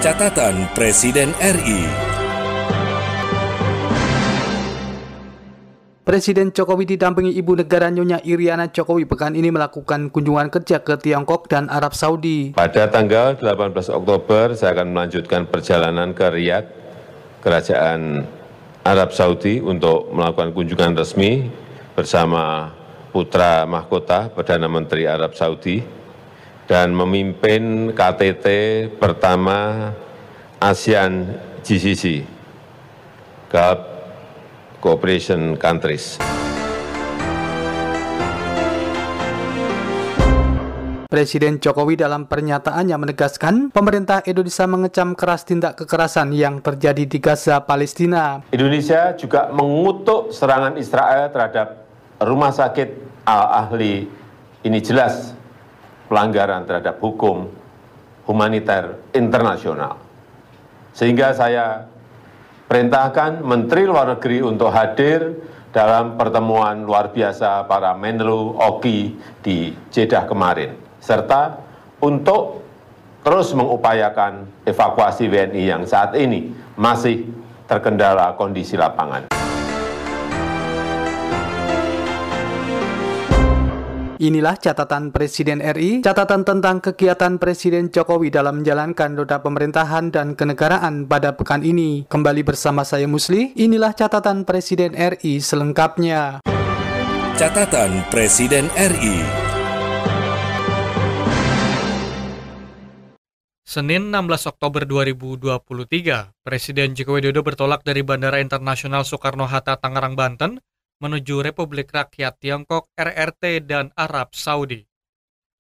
Catatan Presiden RI. Presiden Jokowi didampingi Ibu Negara Nyonya Iriana Jokowi pekan ini melakukan kunjungan kerja ke Tiongkok dan Arab Saudi. Pada tanggal 18 Oktober, saya akan melanjutkan perjalanan ke Riyadh, Kerajaan Arab Saudi, untuk melakukan kunjungan resmi bersama putra mahkota Perdana Menteri Arab Saudi dan memimpin KTT pertama ASEAN GCC, Gulf Cooperation Countries. Presiden Jokowi dalam pernyataannya menegaskan pemerintah Indonesia mengecam keras tindak kekerasan yang terjadi di Gaza, Palestina. Indonesia juga mengutuk serangan Israel terhadap rumah sakit Al-Ahli. Ini jelas pelanggaran terhadap hukum humaniter internasional. Sehingga saya perintahkan Menteri Luar Negeri untuk hadir dalam pertemuan luar biasa para Menlu Oki di Jeddah kemarin, serta untuk terus mengupayakan evakuasi WNI yang saat ini masih terkendala kondisi lapangan. Inilah catatan Presiden RI, catatan tentang kegiatan Presiden Jokowi dalam menjalankan roda pemerintahan dan kenegaraan pada pekan ini. Kembali bersama saya Musli, inilah catatan Presiden RI selengkapnya. Catatan Presiden RI. Senin 16 Oktober 2023, Presiden Joko Widodo bertolak dari Bandara Internasional Soekarno-Hatta, Tangerang, Banten, menuju Republik Rakyat Tiongkok, RRT, dan Arab Saudi.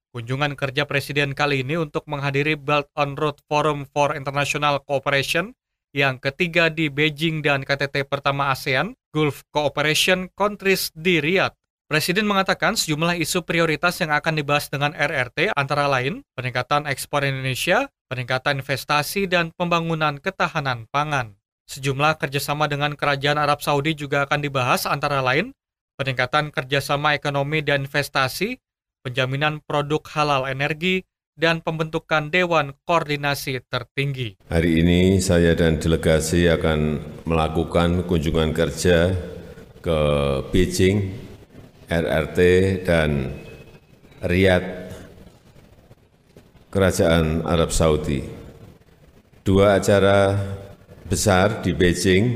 Kunjungan kerja Presiden kali ini untuk menghadiri Belt on Road Forum for International Cooperation yang ketiga di Beijing dan KTT pertama ASEAN, Gulf Cooperation Countries di Riyadh. Presiden mengatakan sejumlah isu prioritas yang akan dibahas dengan RRT antara lain peningkatan ekspor Indonesia, peningkatan investasi, dan pembangunan ketahanan pangan. Sejumlah kerjasama dengan Kerajaan Arab Saudi juga akan dibahas antara lain peningkatan kerjasama ekonomi dan investasi, penjaminan produk halal energi, dan pembentukan Dewan Koordinasi Tertinggi. Hari ini saya dan delegasi akan melakukan kunjungan kerja ke Beijing, RRT, dan Riyadh, Kerajaan Arab Saudi. Dua acara besar di Beijing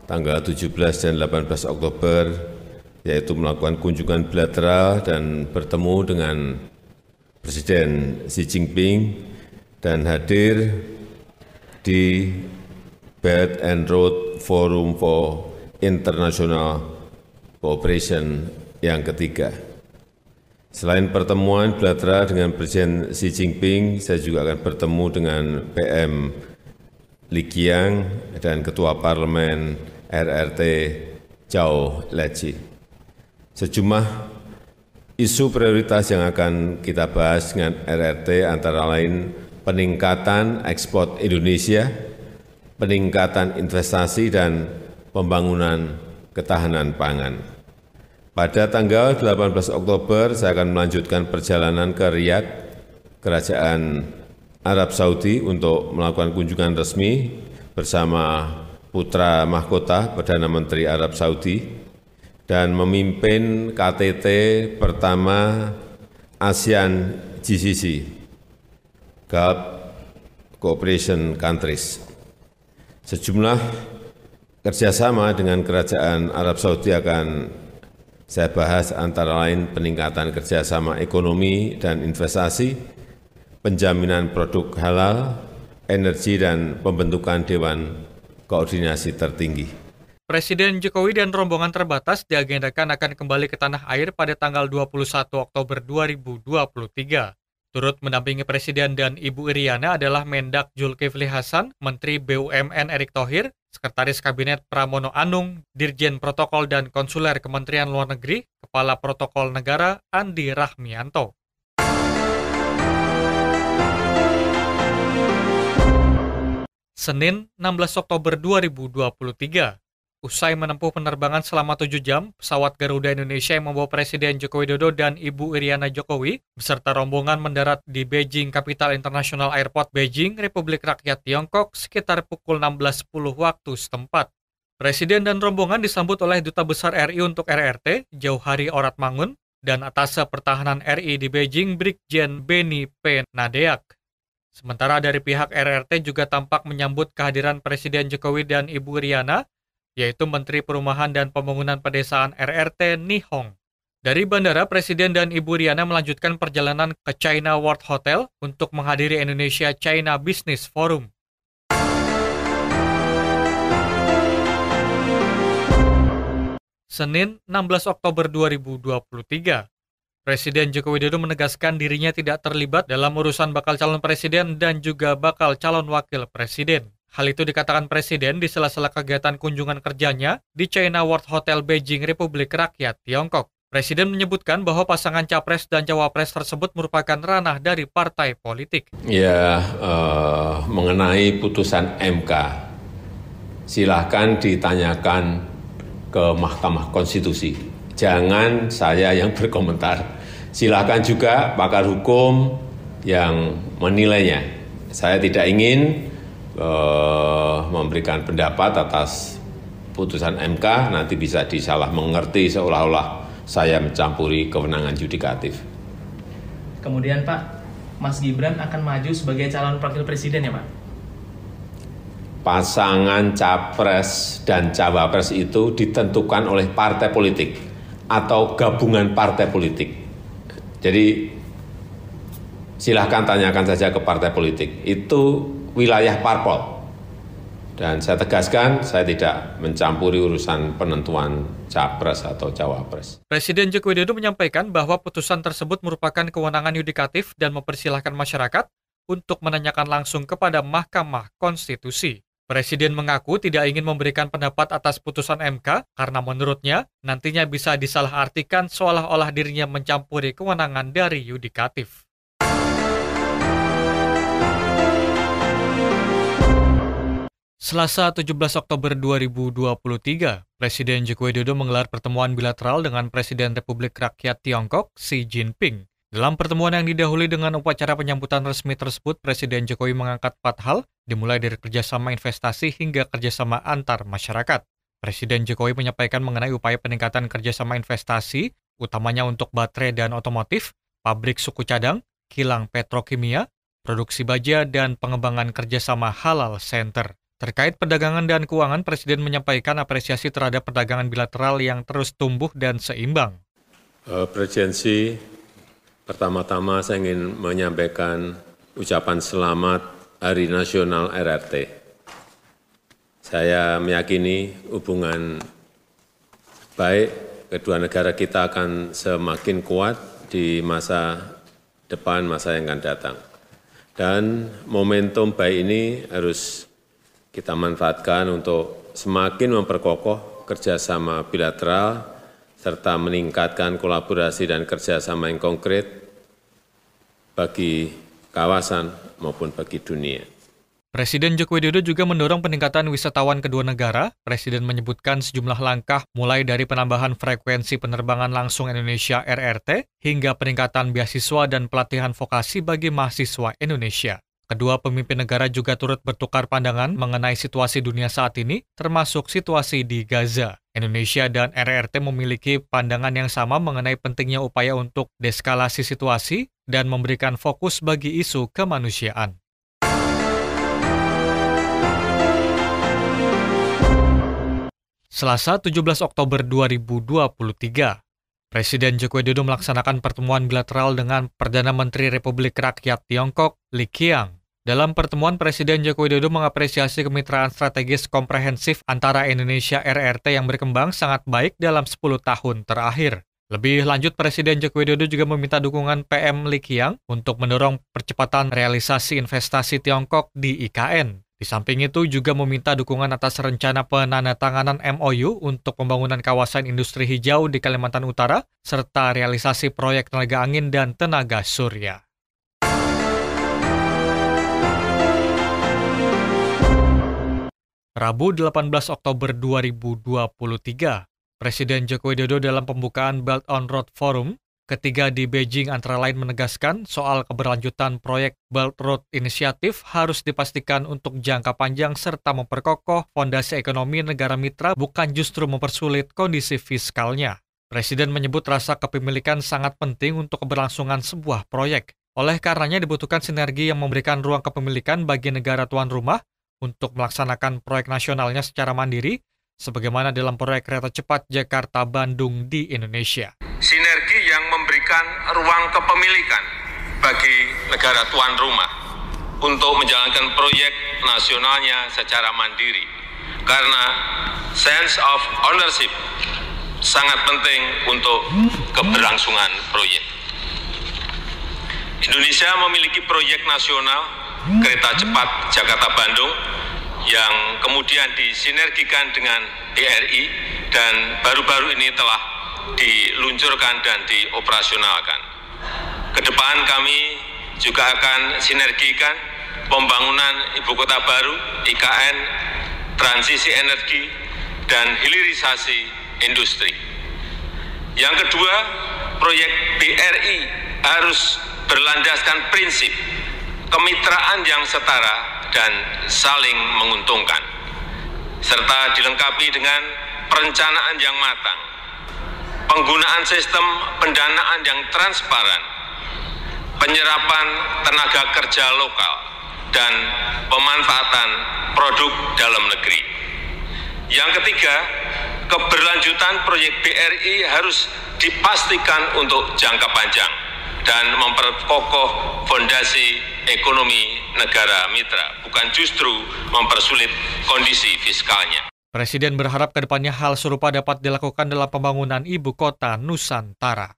tanggal 17 dan 18 Oktober, yaitu melakukan kunjungan bilateral dan bertemu dengan Presiden Xi Jinping dan hadir di Belt and Road Forum for International Cooperation yang ketiga. Selain pertemuan bilateral dengan Presiden Xi Jinping, saya juga akan bertemu dengan PM Li Qiang dan Ketua Parlemen RRT Zhao Leji. Sejumlah isu prioritas yang akan kita bahas dengan RRT antara lain peningkatan ekspor Indonesia, peningkatan investasi, dan pembangunan ketahanan pangan. Pada tanggal 18 Oktober, saya akan melanjutkan perjalanan ke Riyadh, Kerajaan Arab Saudi, untuk melakukan kunjungan resmi bersama putra mahkota Perdana Menteri Arab Saudi dan memimpin KTT pertama ASEAN GCC, Gulf Cooperation Countries. Sejumlah kerjasama dengan Kerajaan Arab Saudi akan saya bahas antara lain peningkatan kerjasama ekonomi dan investasi, penjaminan produk halal, energi, dan pembentukan Dewan Koordinasi Tertinggi. Presiden Jokowi dan rombongan terbatas diagendakan akan kembali ke tanah air pada tanggal 21 Oktober 2023. Turut mendampingi Presiden dan Ibu Iriana adalah Mendak Zulkifli Hasan, Menteri BUMN Erick Thohir, Sekretaris Kabinet Pramono Anung, Dirjen Protokol dan Konsuler Kementerian Luar Negeri, Kepala Protokol Negara Andi Rahmianto. Senin 16 Oktober 2023, Usai menempuh penerbangan selama 7 jam, pesawat Garuda Indonesia yang membawa Presiden Joko Widodo dan Ibu Iriana Jokowi beserta rombongan mendarat di Beijing Capital International Airport Beijing, Republik Rakyat Tiongkok sekitar pukul 16.10 waktu setempat. Presiden dan rombongan disambut oleh Duta Besar RI untuk RRT, Jauhari Oratmangun, dan Atase Pertahanan RI di Beijing, Brigjen Beni P. Nadeak. Sementara dari pihak RRT juga tampak menyambut kehadiran Presiden Jokowi dan Ibu Iriana, yaitu Menteri Perumahan dan Pembangunan Pedesaan RRT Nihong. Dari bandara, Presiden dan Ibu Iriana melanjutkan perjalanan ke China World Hotel untuk menghadiri Indonesia China Business Forum. Senin, 16 Oktober 2023. Presiden Joko Widodo menegaskan dirinya tidak terlibat dalam urusan bakal calon presiden dan juga bakal calon wakil presiden. Hal itu dikatakan Presiden di sela-sela kegiatan kunjungan kerjanya di China World Hotel Beijing, Republik Rakyat Tiongkok. Presiden menyebutkan bahwa pasangan Capres dan Cawapres tersebut merupakan ranah dari partai politik. Ya, mengenai putusan MK, silahkan ditanyakan ke Mahkamah Konstitusi. Jangan saya yang berkomentar. Silahkan juga pakar hukum yang menilainya. Saya tidak ingin memberikan pendapat atas putusan MK, nanti bisa disalah mengerti seolah-olah saya mencampuri kewenangan yudikatif. Kemudian Pak, Mas Gibran akan maju sebagai calon wakil presiden ya Pak? Pasangan Capres dan Cawapres itu ditentukan oleh partai politik atau gabungan partai politik. Jadi silahkan tanyakan saja ke partai politik. Itu wilayah parpol. Dan saya tegaskan, saya tidak mencampuri urusan penentuan Capres atau Cawapres. Presiden Joko Widodo menyampaikan bahwa putusan tersebut merupakan kewenangan yudikatif dan mempersilahkan masyarakat untuk menanyakan langsung kepada Mahkamah Konstitusi. Presiden mengaku tidak ingin memberikan pendapat atas putusan MK karena menurutnya nantinya bisa disalahartikan seolah-olah dirinya mencampuri kewenangan dari yudikatif. Selasa 17 Oktober 2023, Presiden Joko Widodo menggelar pertemuan bilateral dengan Presiden Republik Rakyat Tiongkok, Xi Jinping. Dalam pertemuan yang didahului dengan upacara penyambutan resmi tersebut, Presiden Jokowi mengangkat 4 hal, dimulai dari kerjasama investasi hingga kerjasama antar masyarakat. Presiden Jokowi menyampaikan mengenai upaya peningkatan kerjasama investasi, utamanya untuk baterai dan otomotif, pabrik suku cadang, kilang petrokimia, produksi baja, dan pengembangan kerjasama halal center. Terkait perdagangan dan keuangan, Presiden menyampaikan apresiasi terhadap perdagangan bilateral yang terus tumbuh dan seimbang. Presidensi, pertama-tama saya ingin menyampaikan ucapan selamat Hari Nasional RRT. Saya meyakini hubungan baik kedua negara kita akan semakin kuat di masa depan, masa yang akan datang. Dan momentum baik ini harus kita manfaatkan untuk semakin memperkokoh kerjasama bilateral serta meningkatkan kolaborasi dan kerjasama yang konkret bagi kawasan maupun bagi dunia. Presiden Joko Widodo juga mendorong peningkatan wisatawan kedua negara. Presiden menyebutkan sejumlah langkah mulai dari penambahan frekuensi penerbangan langsung Indonesia RRT hingga peningkatan beasiswa dan pelatihan vokasi bagi mahasiswa Indonesia. Kedua pemimpin negara juga turut bertukar pandangan mengenai situasi dunia saat ini, termasuk situasi di Gaza. Indonesia dan RRT memiliki pandangan yang sama mengenai pentingnya upaya untuk deeskalasi situasi dan memberikan fokus bagi isu kemanusiaan. Selasa 17 Oktober 2023, Presiden Joko Widodo melaksanakan pertemuan bilateral dengan Perdana Menteri Republik Rakyat Tiongkok, Li Qiang. Dalam pertemuan, Presiden Joko Widodo mengapresiasi kemitraan strategis komprehensif antara Indonesia RRT yang berkembang sangat baik dalam 10 tahun terakhir. Lebih lanjut, Presiden Joko Widodo juga meminta dukungan PM Li Qiang untuk mendorong percepatan realisasi investasi Tiongkok di IKN. Di samping itu juga meminta dukungan atas rencana penandatanganan MOU untuk pembangunan kawasan industri hijau di Kalimantan Utara, serta realisasi proyek tenaga angin dan tenaga surya. Rabu 18 Oktober 2023, Presiden Joko Widodo dalam pembukaan Belt on Road Forum ketiga di Beijing antara lain menegaskan soal keberlanjutan proyek Belt Road Initiative harus dipastikan untuk jangka panjang serta memperkokoh fondasi ekonomi negara mitra, bukan justru mempersulit kondisi fiskalnya. Presiden menyebut rasa kepemilikan sangat penting untuk keberlangsungan sebuah proyek. Oleh karenanya dibutuhkan sinergi yang memberikan ruang kepemilikan bagi negara tuan rumah untuk melaksanakan proyek nasionalnya secara mandiri, sebagaimana dalam proyek kereta cepat Jakarta-Bandung di Indonesia. Sinergi yang memberikan ruang kepemilikan bagi negara tuan rumah untuk menjalankan proyek nasionalnya secara mandiri, karena sense of ownership sangat penting untuk keberlangsungan proyek. Indonesia memiliki proyek nasional kereta cepat Jakarta-Bandung yang kemudian disinergikan dengan BRI dan baru-baru ini telah diluncurkan dan dioperasionalkan. Ke depan kami juga akan sinergikan pembangunan ibu kota baru, IKN, transisi energi, dan hilirisasi industri. Yang kedua, proyek BRI harus berlandaskan prinsip kemitraan yang setara dan saling menguntungkan, serta dilengkapi dengan perencanaan yang matang, penggunaan sistem pendanaan yang transparan, penyerapan tenaga kerja lokal, dan pemanfaatan produk dalam negeri. Yang ketiga, keberlanjutan proyek BRI harus dipastikan untuk jangka panjang dan memperkokoh fondasi ekonomi negara mitra, bukan justru mempersulit kondisi fiskalnya. Presiden berharap ke depannya hal serupa dapat dilakukan dalam pembangunan ibu kota Nusantara.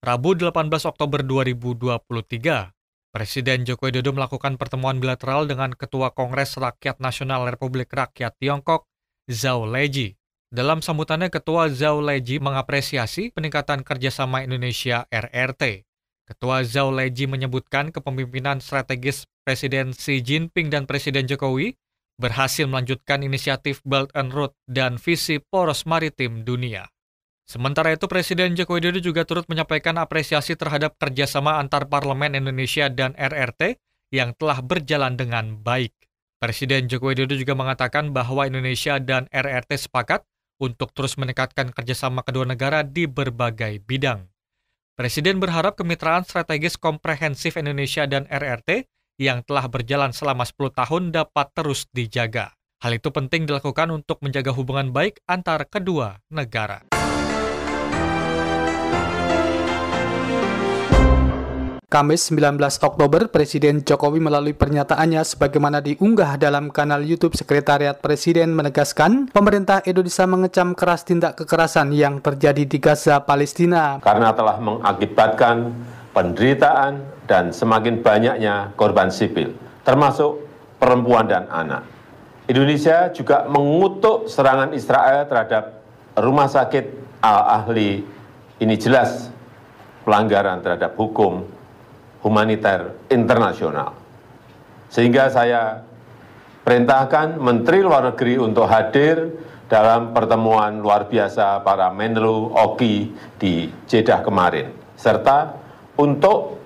Rabu 18 Oktober 2023, Presiden Joko Widodo melakukan pertemuan bilateral dengan Ketua Kongres Rakyat Nasional Republik Rakyat Tiongkok, Zhao Leji. Dalam sambutannya, Ketua Zhao Leji mengapresiasi peningkatan kerjasama Indonesia RRT. Ketua Zhao Leji menyebutkan kepemimpinan strategis Presiden Xi Jinping dan Presiden Jokowi berhasil melanjutkan inisiatif Belt and Road dan visi poros maritim dunia. Sementara itu, Presiden Joko Widodo juga turut menyampaikan apresiasi terhadap kerjasama antar Parlemen Indonesia dan RRT yang telah berjalan dengan baik. Presiden Joko Widodo juga mengatakan bahwa Indonesia dan RRT sepakat untuk terus meningkatkan kerjasama kedua negara di berbagai bidang. Presiden berharap kemitraan strategis komprehensif Indonesia dan RRT yang telah berjalan selama 10 tahun dapat terus dijaga. Hal itu penting dilakukan untuk menjaga hubungan baik antar kedua negara. Kamis 19 Oktober, Presiden Jokowi melalui pernyataannya sebagaimana diunggah dalam kanal YouTube Sekretariat Presiden menegaskan pemerintah Indonesia mengecam keras tindak kekerasan yang terjadi di Gaza, Palestina. Karena telah mengakibatkan penderitaan dan semakin banyaknya korban sipil, termasuk perempuan dan anak. Indonesia juga mengutuk serangan Israel terhadap rumah sakit Al-Ahli. Ini jelas pelanggaran terhadap hukum humaniter internasional. Sehingga saya perintahkan Menteri Luar Negeri untuk hadir dalam pertemuan luar biasa para Menlu Oki di Jeddah kemarin, serta untuk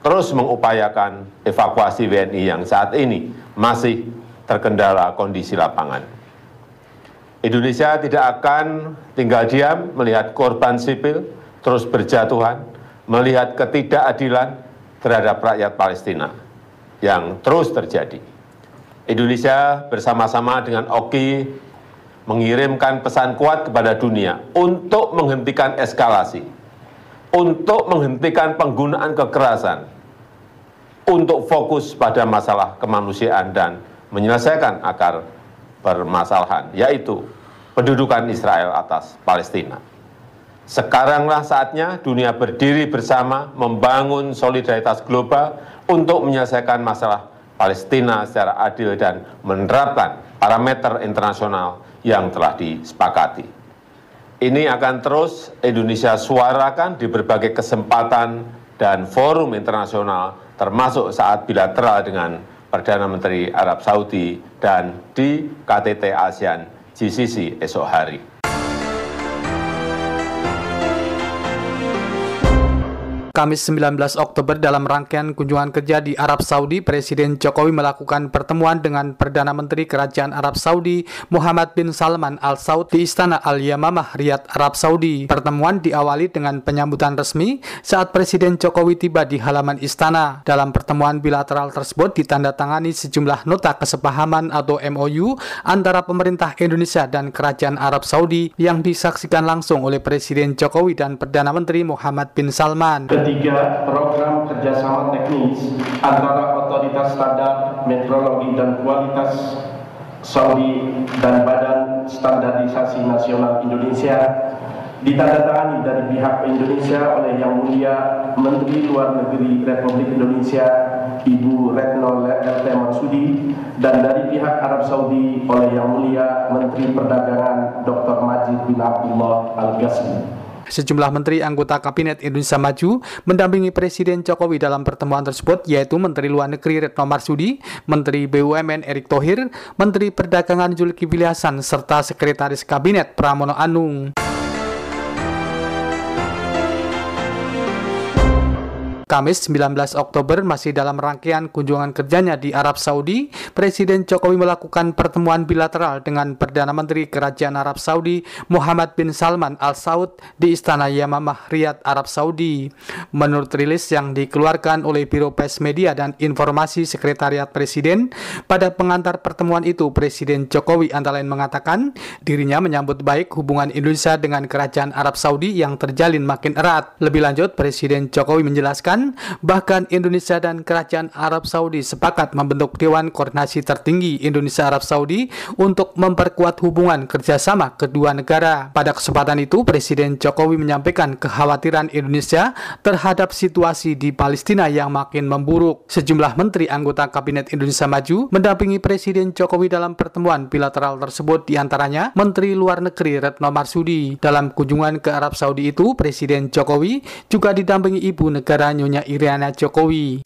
terus mengupayakan evakuasi WNI yang saat ini masih terkendala kondisi lapangan. Indonesia tidak akan tinggal diam melihat korban sipil terus berjatuhan, melihat ketidakadilan terhadap rakyat Palestina yang terus terjadi. Indonesia bersama-sama dengan Oki mengirimkan pesan kuat kepada dunia untuk menghentikan eskalasi, untuk menghentikan penggunaan kekerasan, untuk fokus pada masalah kemanusiaan dan menyelesaikan akar permasalahan, yaitu pendudukan Israel atas Palestina. Sekaranglah saatnya dunia berdiri bersama membangun solidaritas global untuk menyelesaikan masalah Palestina secara adil dan menerapkan parameter internasional yang telah disepakati. Ini akan terus Indonesia suarakan di berbagai kesempatan dan forum internasional termasuk saat bilateral dengan Perdana Menteri Arab Saudi dan di KTT ASEAN GCC esok hari. Kamis 19 Oktober dalam rangkaian kunjungan kerja di Arab Saudi, Presiden Jokowi melakukan pertemuan dengan Perdana Menteri Kerajaan Arab Saudi Muhammad bin Salman Al Saud di Istana Al-Yamamah, Riyadh, Arab Saudi. Pertemuan diawali dengan penyambutan resmi saat Presiden Jokowi tiba di halaman istana. Dalam pertemuan bilateral tersebut ditandatangani sejumlah nota kesepahaman atau MOU antara pemerintah Indonesia dan Kerajaan Arab Saudi yang disaksikan langsung oleh Presiden Jokowi dan Perdana Menteri Muhammad bin Salman. Ketiga, program kerjasama teknis antara Otoritas Standar Metrologi dan Kualitas Saudi dan Badan Standarisasi Nasional Indonesia ditandatangani dari pihak Indonesia oleh Yang Mulia Menteri Luar Negeri Republik Indonesia Ibu Retno LT Marsudi dan dari pihak Arab Saudi oleh Yang Mulia Menteri Perdagangan Dr. Majid bin Abdullah Al-Ghazali. Sejumlah menteri anggota Kabinet Indonesia Maju mendampingi Presiden Jokowi dalam pertemuan tersebut, yaitu Menteri Luar Negeri Retno Marsudi, Menteri BUMN Erick Thohir, Menteri Perdagangan Zulkifli Hasan, serta Sekretaris Kabinet Pramono Anung. Kamis 19 Oktober masih dalam rangkaian kunjungan kerjanya di Arab Saudi, Presiden Jokowi melakukan pertemuan bilateral dengan Perdana Menteri Kerajaan Arab Saudi Muhammad bin Salman Al Saud di Istana Yamamah, Riyadh, Arab Saudi. Menurut rilis yang dikeluarkan oleh Biro Pers Media dan Informasi Sekretariat Presiden, pada pengantar pertemuan itu Presiden Jokowi antara lain mengatakan dirinya menyambut baik hubungan Indonesia dengan Kerajaan Arab Saudi yang terjalin makin erat. Lebih lanjut, Presiden Jokowi menjelaskan bahkan Indonesia dan Kerajaan Arab Saudi sepakat membentuk Dewan Koordinasi Tertinggi Indonesia Arab Saudi untuk memperkuat hubungan kerjasama kedua negara. Pada kesempatan itu, Presiden Jokowi menyampaikan kekhawatiran Indonesia terhadap situasi di Palestina yang makin memburuk. Sejumlah menteri anggota Kabinet Indonesia Maju mendampingi Presiden Jokowi dalam pertemuan bilateral tersebut, diantaranya Menteri Luar Negeri Retno Marsudi. Dalam kunjungan ke Arab Saudi itu, Presiden Jokowi juga didampingi Ibu Negara Nyonya Iriana Jokowi.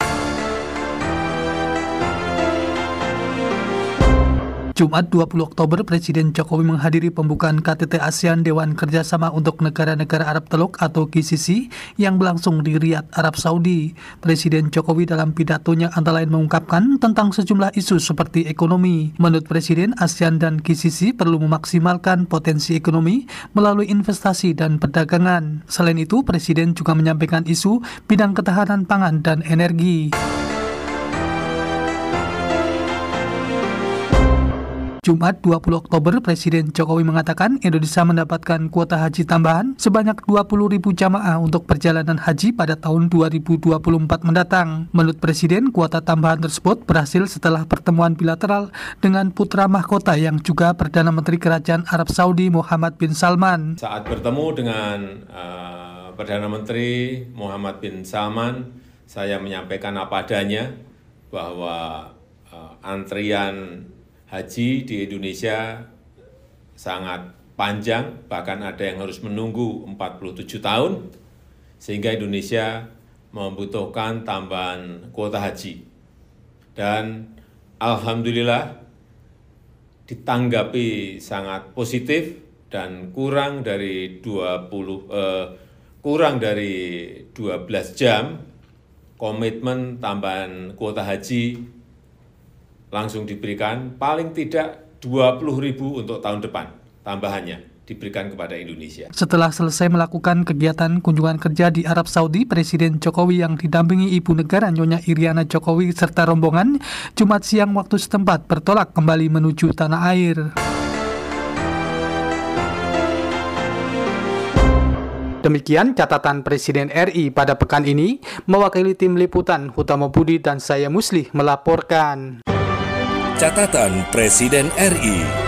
Jumat 20 Oktober, Presiden Jokowi menghadiri pembukaan KTT ASEAN Dewan Kerjasama untuk Negara-Negara Arab Teluk atau GCC yang berlangsung di Riyadh, Arab Saudi. Presiden Jokowi dalam pidatonya antara lain mengungkapkan tentang sejumlah isu seperti ekonomi. Menurut Presiden, ASEAN dan GCC perlu memaksimalkan potensi ekonomi melalui investasi dan perdagangan. Selain itu, Presiden juga menyampaikan isu bidang ketahanan pangan dan energi. Jumat 20 Oktober, Presiden Jokowi mengatakan Indonesia mendapatkan kuota haji tambahan sebanyak 20.000 jamaah untuk perjalanan haji pada tahun 2024 mendatang. Menurut Presiden, kuota tambahan tersebut berhasil setelah pertemuan bilateral dengan putra mahkota yang juga Perdana Menteri Kerajaan Arab Saudi Muhammad bin Salman. Saat bertemu dengan Perdana Menteri Muhammad bin Salman, saya menyampaikan apa adanya bahwa antrian haji di Indonesia sangat panjang, bahkan ada yang harus menunggu 47 tahun, sehingga Indonesia membutuhkan tambahan kuota haji. Dan Alhamdulillah ditanggapi sangat positif dan kurang dari 12 jam komitmen tambahan kuota haji langsung diberikan, paling tidak 20.000 untuk tahun depan tambahannya diberikan kepada Indonesia. Setelah selesai melakukan kegiatan kunjungan kerja di Arab Saudi, Presiden Jokowi yang didampingi Ibu Negara Nyonya Iriana Jokowi serta rombongan Jumat siang waktu setempat bertolak kembali menuju tanah air. Demikian catatan Presiden RI pada pekan ini. Mewakili tim liputan Hutama Budi dan saya Muslih melaporkan. Catatan Presiden RI.